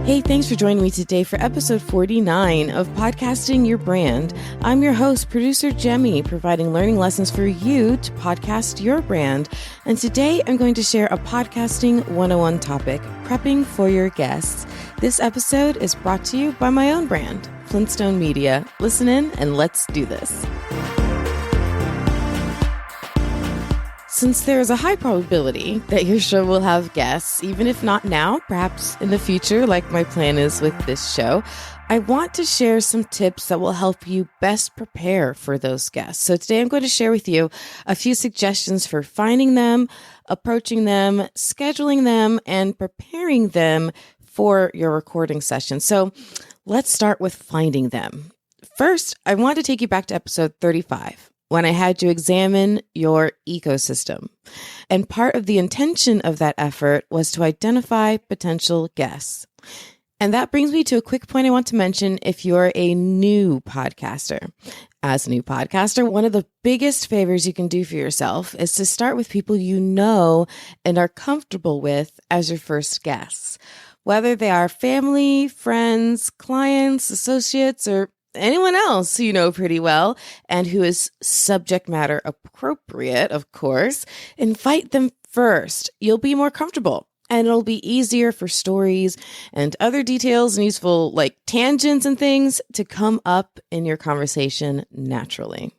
Hey, thanks for joining me today for episode 49 of Podcasting Your Brand. I'm your host, producer Jemmy, providing learning lessons for you to podcast your brand. And today I'm going to share a podcasting 101 topic, prepping for your guests. This episode is brought to you by my own brand, Flintstone Media. Listen in and let's do this. Since there is a high probability that your show will have guests, even if not now, perhaps in the future, like my plan is with this show, I want to share some tips that will help you best prepare for those guests. So today I'm going to share with you a few suggestions for finding them, approaching them, scheduling them, and preparing them for your recording session. So let's start with finding them. First, I want to take you back to episode 35. When I had to examine your ecosystem. And part of the intention of that effort was to identify potential guests. And that brings me to a quick point I want to mention if you're a new podcaster. As a new podcaster, one of the biggest favors you can do for yourself is to start with people you know and are comfortable with as your first guests. Whether they are family, friends, clients, associates, or anyone else you know pretty well and who is subject matter appropriate, of course, invite them first. You'll be more comfortable and it'll be easier for stories and other details and useful like tangents and things to come up in your conversation naturally.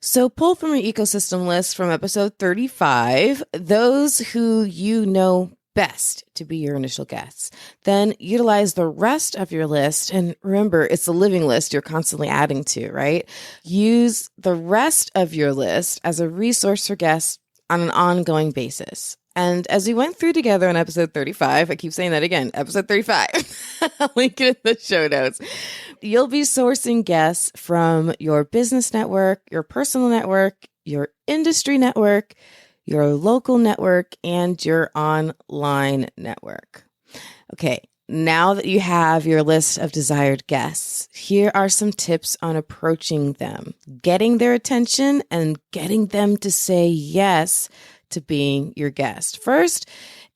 So pull from your ecosystem list from episode 35, those who you know best to be your initial guests. Then utilize the rest of your list. And remember, it's a living list you're constantly adding to, right? Use the rest of your list as a resource for guests on an ongoing basis. And as we went through together in episode 35, I keep saying that again, episode 35, I'll link it in the show notes. You'll be sourcing guests from your business network, your personal network, your industry network, your local network, and your online network. Okay, now that you have your list of desired guests, here are some tips on approaching them, getting their attention, and getting them to say yes to being your guest. First,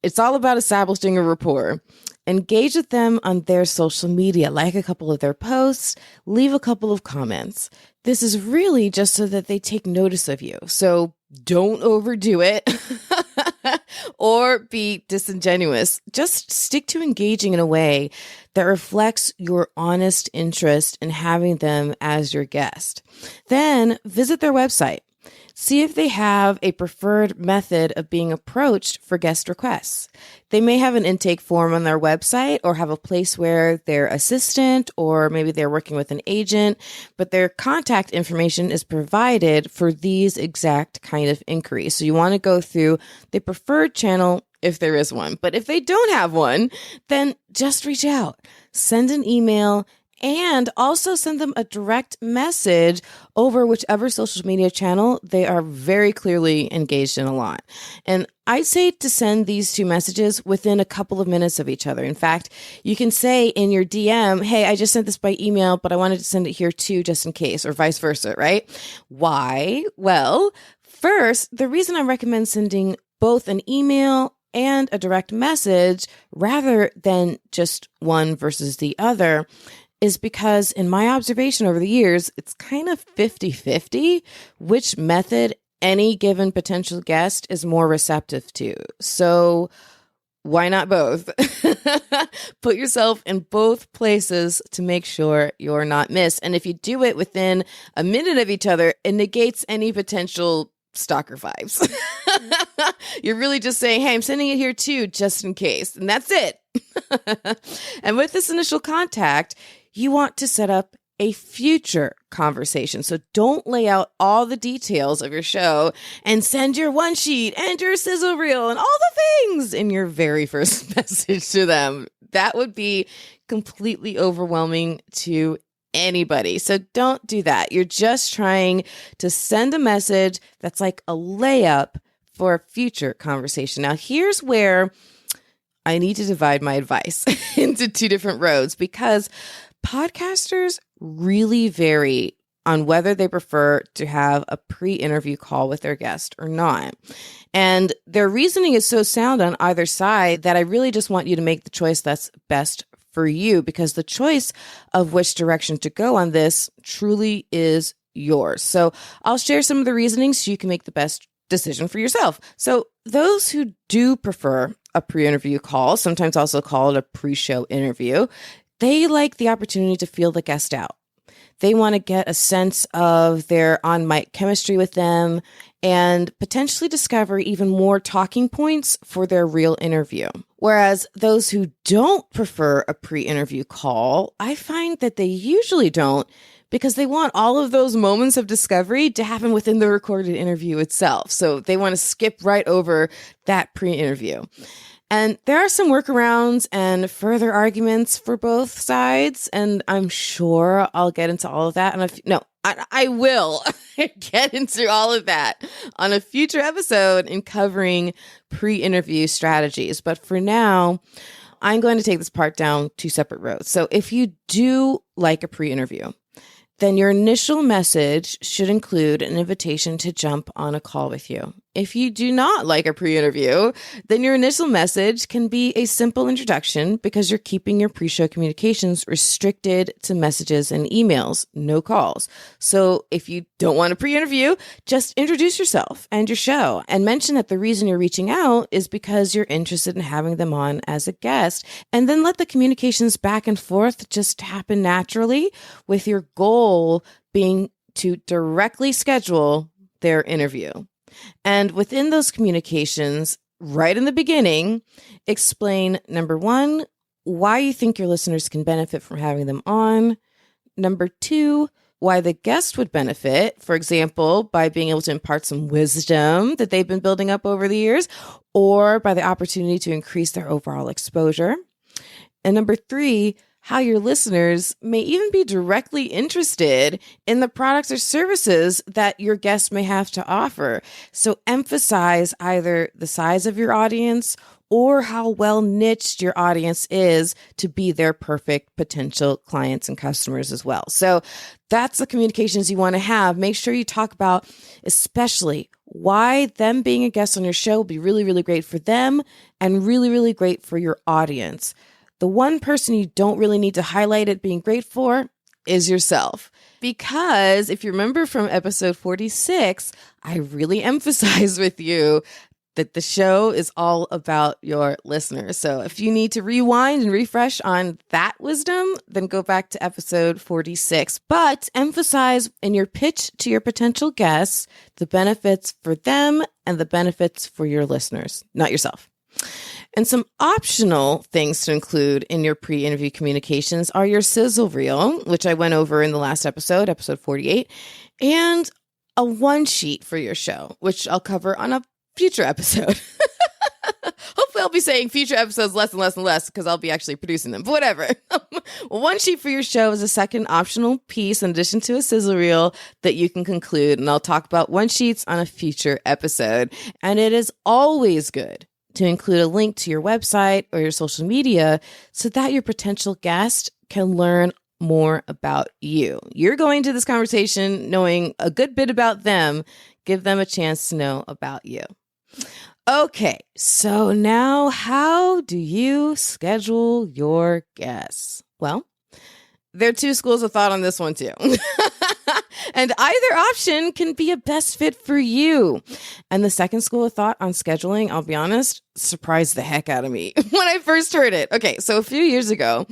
it's all about establishing a rapport. Engage with them on their social media, like a couple of their posts, leave a couple of comments. This is really just so that they take notice of you. So don't overdo it or be disingenuous. Just stick to engaging in a way that reflects your honest interest in having them as your guest. Then visit their website. See if they have a preferred method of being approached for guest requests. They may have an intake form on their website or have a place where their assistant or maybe they're working with an agent, but their contact information is provided for these exact kind of inquiries. So you want to go through the preferred channel if there is one. But if they don't have one, then just reach out, send an email, and also send them a direct message over whichever social media channel they are very clearly engaged in a lot. And I'd say to send these two messages within a couple of minutes of each other. In fact, you can say in your DM, hey, I just sent this by email, but I wanted to send it here too, just in case, or vice versa, right? Why? Well, first, the reason I recommend sending both an email and a direct message rather than just one versus the other is because in my observation over the years, it's kind of 50-50 which method any given potential guest is more receptive to. So why not both? Put yourself in both places to make sure you're not missed. And if you do it within a minute of each other, it negates any potential stalker vibes. You're really just saying, hey, I'm sending it here too, just in case. And that's it. And with this initial contact, you want to set up a future conversation. So don't lay out all the details of your show and send your one sheet and your sizzle reel and all the things in your very first message to them. That would be completely overwhelming to anybody. So don't do that. You're just trying to send a message that's like a layup for a future conversation. Now, here's where I need to divide my advice into two different roads because podcasters really vary on whether they prefer to have a pre-interview call with their guest or not. And their reasoning is so sound on either side that I really just want you to make the choice that's best for you, because the choice of which direction to go on this truly is yours. So I'll share some of the reasonings so you can make the best decision for yourself. So those who do prefer a pre-interview call, sometimes also called a pre-show interview, they like the opportunity to feel the guest out. They want to get a sense of their on-mic chemistry with them and potentially discover even more talking points for their real interview. Whereas those who don't prefer a pre-interview call, I find that they usually don't, because they want all of those moments of discovery to happen within the recorded interview itself. So they want to skip right over that pre-interview. And there are some workarounds and further arguments for both sides, and I'm sure I'll get into all of that. And I will get into all of that on a future episode in covering pre-interview strategies. But for now, I'm going to take this part down two separate roads. So if you do like a pre-interview, then your initial message should include an invitation to jump on a call with you. If you do not like a pre-interview, then your initial message can be a simple introduction, because you're keeping your pre-show communications restricted to messages and emails, no calls. So if you don't want a pre-interview, just introduce yourself and your show and mention that the reason you're reaching out is because you're interested in having them on as a guest, and then let the communications back and forth just happen naturally, with your goal being to directly schedule their interview. And within those communications, right in the beginning, explain, number one, why you think your listeners can benefit from having them on. Number two, why the guest would benefit, for example, by being able to impart some wisdom that they've been building up over the years, or by the opportunity to increase their overall exposure. And number three, how your listeners may even be directly interested in the products or services that your guest may have to offer. So emphasize either the size of your audience or how well niched your audience is to be their perfect potential clients and customers as well. So that's the communications you want to have. Make sure you talk about especially why them being a guest on your show will be really, really great for them and really, really great for your audience. The one person you don't really need to highlight it being great for is yourself. Because if you remember from episode 46, I really emphasized with you that the show is all about your listeners. So if you need to rewind and refresh on that wisdom, then go back to episode 46. But emphasize in your pitch to your potential guests the benefits for them and the benefits for your listeners, not yourself. And some optional things to include in your pre-interview communications are your Sizzle Reel, which I went over in the last episode 48, and a one sheet for your show, which I'll cover on a future episode. Hopefully I'll be saying future episodes less and less and less, because I'll be actually producing them, but whatever. Well, one sheet for your show is a second optional piece in addition to a Sizzle Reel that you can conclude. And I'll talk about one sheets on a future episode. And it is always good to include a link to your website or your social media so that your potential guest can learn more about you. You're going to this conversation knowing a good bit about them. Give them a chance to know about you. Okay, so now how do you schedule your guests? Well, there are two schools of thought on this one too. And either option can be a best fit for you. And the second school of thought on scheduling, I'll be honest, surprised the heck out of me when I first heard it. Okay, so a few years ago,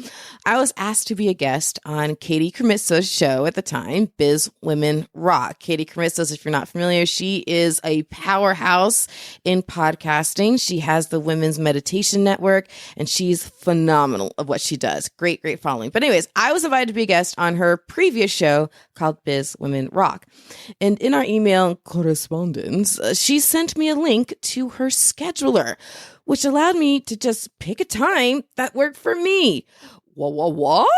I was asked to be a guest on Katie Krimitsos' show at the time, Biz Women Rock. Katie Krimitsos, if you're not familiar, she is a powerhouse in podcasting. She has the Women's Meditation Network, and she's phenomenal of what she does. Great, great following. But anyways, I was invited to be a guest on her previous show called Biz Women Rock. And in our email correspondence, she sent me a link to her scheduler, which allowed me to just pick a time that worked for me. What?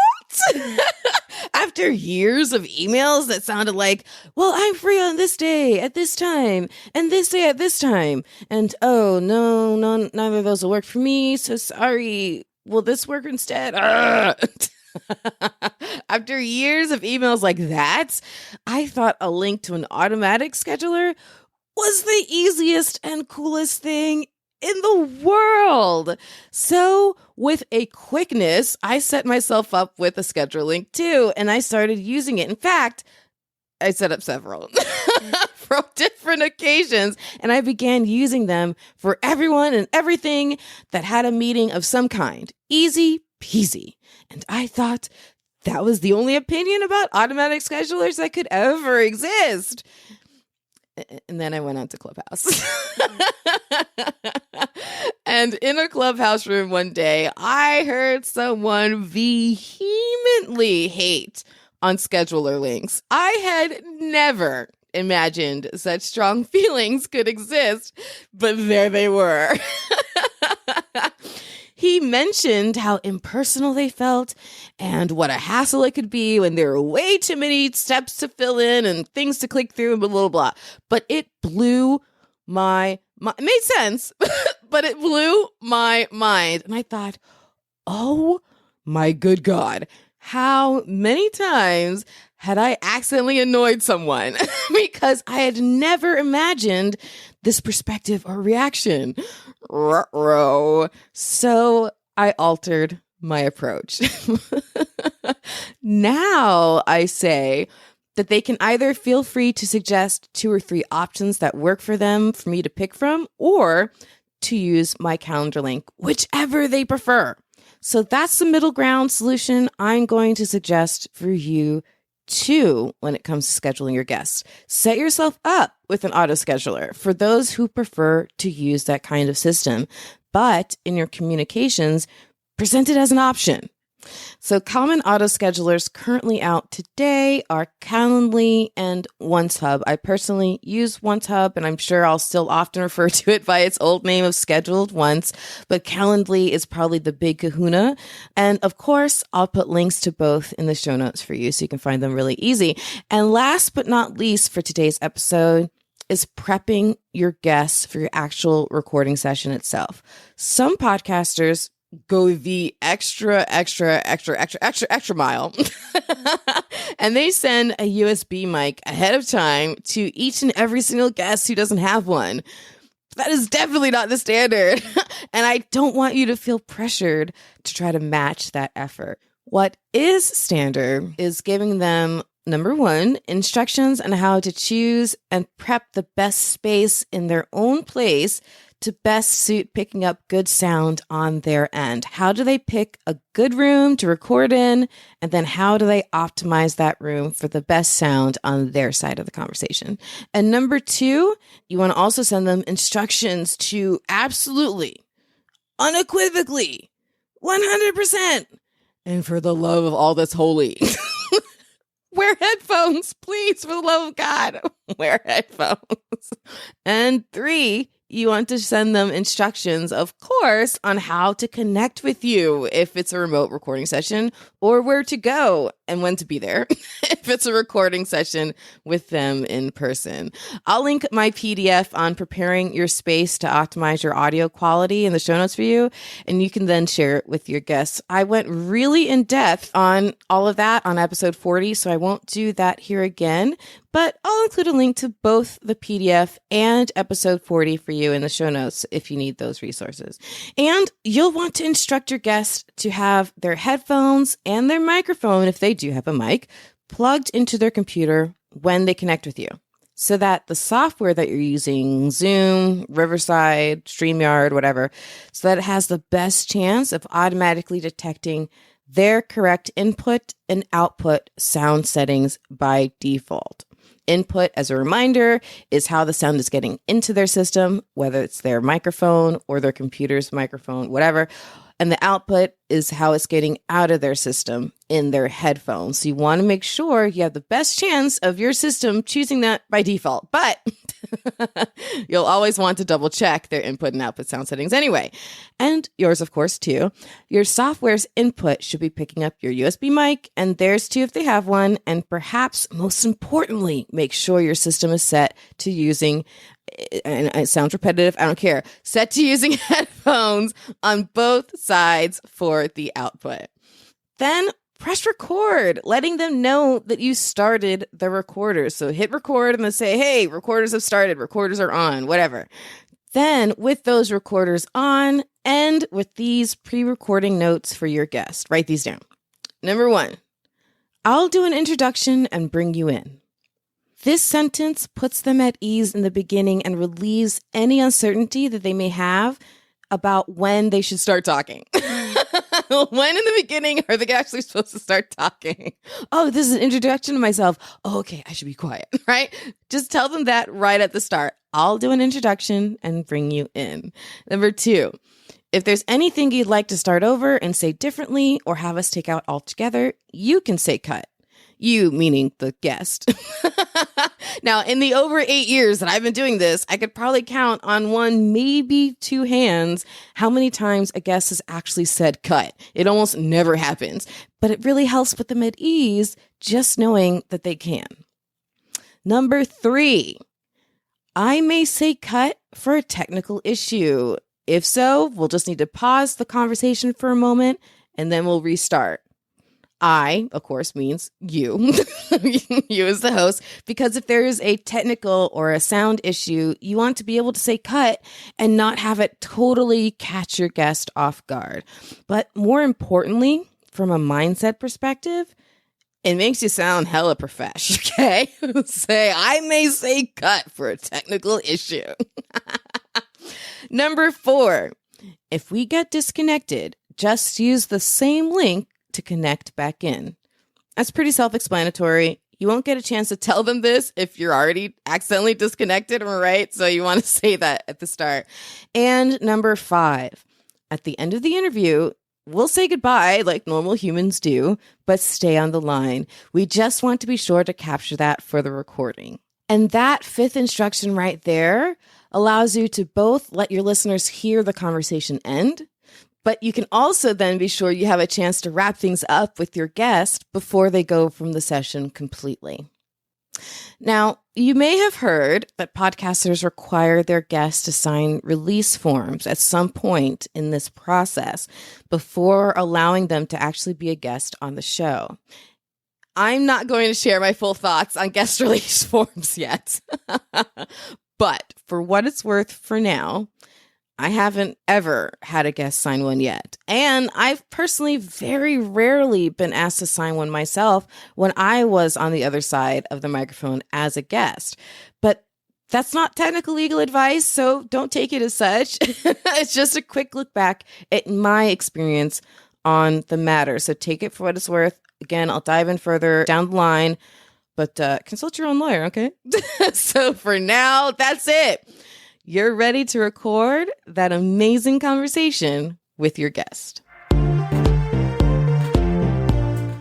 After years of emails that sounded like, well, I'm free on this day at this time and this day at this time. And oh, no, neither of those will work for me. So sorry. Will this work instead? After years of emails like that, I thought a link to an automatic scheduler was the easiest and coolest thing in the world? So with a quickness, I set myself up with a schedule link too, and I started using it. In fact, I set up several for different occasions, and I began using them for everyone and everything that had a meeting of some kind. Easy peasy. And I thought that was the only opinion about automatic schedulers that could ever exist. And then I went on to Clubhouse. And in a Clubhouse room one day, I heard someone vehemently hate on scheduler links. I had never imagined such strong feelings could exist, but there they were. He mentioned how impersonal they felt and what a hassle it could be when there were way too many steps to fill in and things to click through and blah, blah, blah. But it blew my mind. It made sense, but it blew my mind. And I thought, oh my good God, how many times had I accidentally annoyed someone because I had never imagined this perspective or reaction. Ruh-roh. So I altered my approach. Now I say that they can either feel free to suggest 2 or 3 options that work for them for me to pick from, or to use my calendar link, whichever they prefer. So that's the middle ground solution I'm going to suggest for you too when it comes to scheduling your guests. Set yourself up with an auto scheduler for those who prefer to use that kind of system, but in your communications, present it as an option. So common auto schedulers currently out today are Calendly and OneHub. I personally use OneHub, and I'm sure I'll still often refer to it by its old name of Scheduled Once, but Calendly is probably the big kahuna. And of course, I'll put links to both in the show notes for you so you can find them really easy. And last but not least for today's episode is prepping your guests for your actual recording session itself. Some podcasters go the extra mile. And they send a USB mic ahead of time to each and every single guest who doesn't have one. That is definitely not the standard. And I don't want you to feel pressured to try to match that effort. What is standard is giving them, number 1, instructions on how to choose and prep the best space in their own place to best suit picking up good sound on their end. How do they pick a good room to record in? And then how do they optimize that room for the best sound on their side of the conversation? And number 2, you want to also send them instructions to absolutely, unequivocally, 100%, and for the love of all that's holy, wear headphones, please, for the love of God, wear headphones. And 3, you want to send them instructions, of course, on how to connect with you if it's a remote recording session, or where to go and when to be there if it's a recording session with them in person. I'll link my PDF on preparing your space to optimize your audio quality in the show notes for you, and you can then share it with your guests. I went really in depth on all of that on episode 40, so I won't do that here again. But I'll include a link to both the PDF and episode 40 for you in the show notes if you need those resources. And you'll want to instruct your guests to have their headphones and their microphone, if they do have a mic, plugged into their computer when they connect with you, so that the software that you're using, Zoom, Riverside, StreamYard, whatever, so that it has the best chance of automatically detecting their correct input and output sound settings by default. Input, as a reminder, is how the sound is getting into their system, whether it's their microphone or their computer's microphone, whatever. And the output is how it's getting out of their system in their headphones. So you want to make sure you have the best chance of your system choosing that by default. But you'll always want to double check their input and output sound settings anyway. And yours, of course, too. Your software's input should be picking up your USB mic, and theirs too if they have one. And perhaps most importantly, make sure your system is set to using, and it sounds repetitive, I don't care, set to using headphones on both sides for the output. Then press record, letting them know that you started the recorder. So hit record and then say, hey, recorders have started, recorders are on, whatever. Then, with those recorders on, end with these pre-recording notes for your guest. Write these down. Number 1, I'll do an introduction and bring you in. This sentence puts them at ease in the beginning and relieves any uncertainty that they may have about when they should start talking. When in the beginning are they actually supposed to start talking? Oh, this is an introduction to myself. Oh, okay, I should be quiet, right? Just tell them that right at the start. I'll do an introduction and bring you in. Number 2, if there's anything you'd like to start over and say differently or have us take out altogether, you can say cut. You, meaning the guest. Now, in the over 8 years that I've been doing this, I could probably count on one, maybe 2 hands, how many times a guest has actually said cut. It almost never happens, but it really helps put them at ease just knowing that they can. Number 3, I may say cut for a technical issue. If so, we'll just need to pause the conversation for a moment and then we'll restart. I, of course, means you, you as the host, because if there is a technical or a sound issue, you want to be able to say cut and not have it totally catch your guest off guard. But more importantly, from a mindset perspective, it makes you sound hella profesh, okay? I may say cut for a technical issue. Number 4, if we get disconnected, just use the same link to connect back in. That's pretty self-explanatory. You won't get a chance to tell them this if you're already accidentally disconnected, am I right? So you want to say that at the start. And number 5, at the end of the interview, we'll say goodbye like normal humans do, but stay on the line. We just want to be sure to capture that for the recording. And that 5th instruction right there allows you to both let your listeners hear the conversation end, but you can also then be sure you have a chance to wrap things up with your guest before they go from the session completely. Now, you may have heard that podcasters require their guests to sign release forms at some point in this process before allowing them to actually be a guest on the show. I'm not going to share my full thoughts on guest release forms yet, but for what it's worth for now, I haven't ever had a guest sign one yet. And I've personally very rarely been asked to sign one myself when I was on the other side of the microphone as a guest. But that's not technical legal advice, so don't take it as such. It's just a quick look back at my experience on the matter. So take it for what it's worth. Again, I'll dive in further down the line, but consult your own lawyer, okay? So for now, that's it. You're ready to record that amazing conversation with your guest.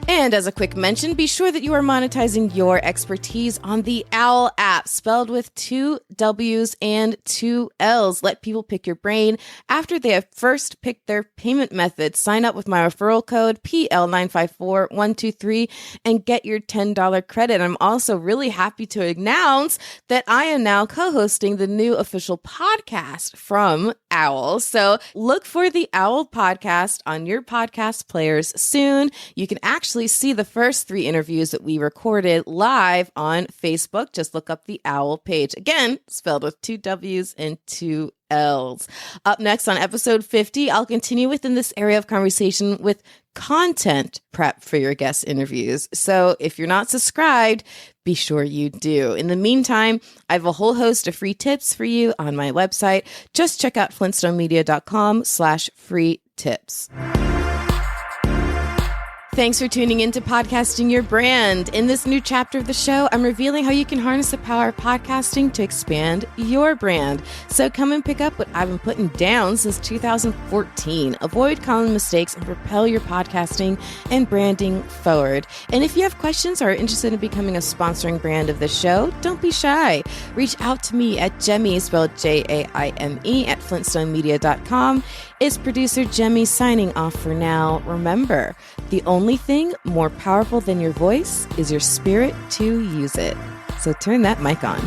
And as a quick mention, be sure that you are monetizing your expertise on the OWL app, spelled with 2 W's and 2 L's. Let people pick your brain after they have first picked their payment method. Sign up with my referral code PL954123 and get your $10 credit. I'm also really happy to announce that I am now co-hosting the new official podcast from OWL. So look for the OWL podcast on your podcast players soon. You can actually see the first 3 interviews that we recorded live on Facebook. Just look up the OWL page. Again, spelled with 2 W's and 2 L's. Up next on episode 50, I'll continue within this area of conversation with content prep for your guest interviews. So if you're not subscribed, be sure you do. In the meantime, I have a whole host of free tips for you on my website. Just check out flintstonemedia.com/free tips. Thanks for tuning in to Podcasting Your Brand. In this new chapter of the show, I'm revealing how you can harness the power of podcasting to expand your brand. So come and pick up what I've been putting down since 2014. Avoid common mistakes and propel your podcasting and branding forward. And if you have questions or are interested in becoming a sponsoring brand of this show, don't be shy. Reach out to me at Jemmy, spelled Jaime, at flintstonemedia.com. It's producer Jemmy signing off for now. Remember, the only thing more powerful than your voice is your spirit to use it. So turn that mic on.